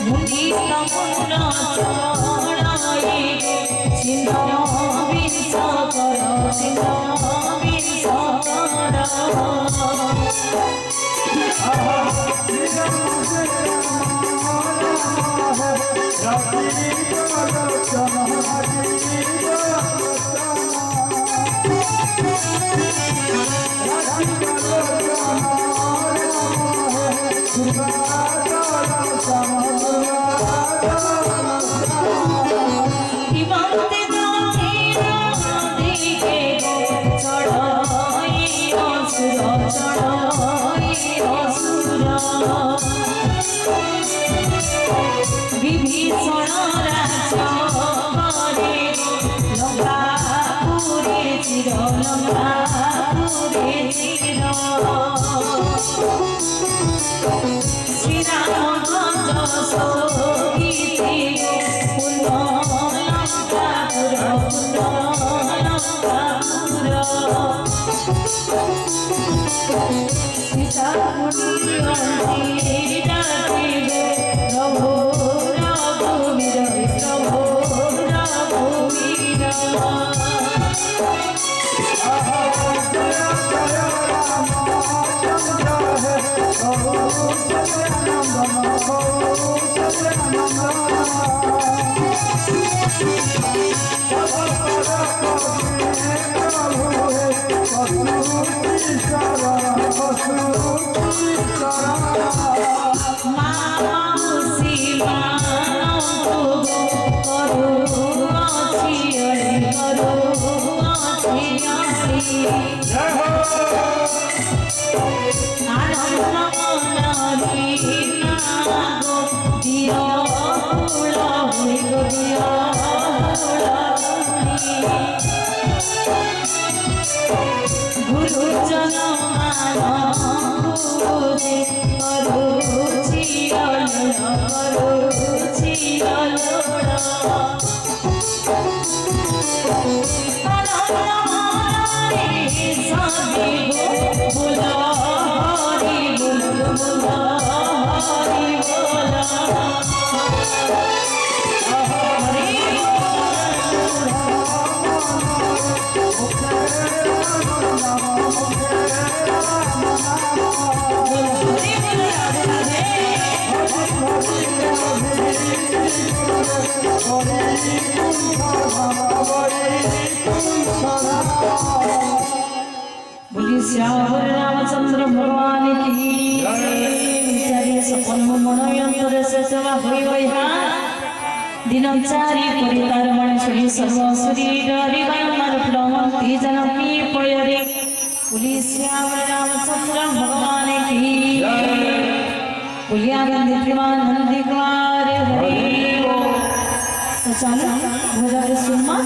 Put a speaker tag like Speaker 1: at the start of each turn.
Speaker 1: मुनि तमुना चढ़ाई चिन्ता विंसा करो चिन्ता विंसा विभीषण लंकापुरे चिर लंकापुरे चिर श्री राम शोभिते पुण्य लंकापुर पुण्य लंकापुर सीता बोलिए श्यावर रामचंद्र भगवान की जय। सपन मनयंत्र से सेवा होई वैहा दिनचारी परितार मन छुरी सर्व शरीर हरिवार प्लवंती जनकी पयरे। बोलिए श्यावर रामचंद्र भगवान की बोलिए नंदीवान नंदीवार हरि। तो चलो भजन सुनमा।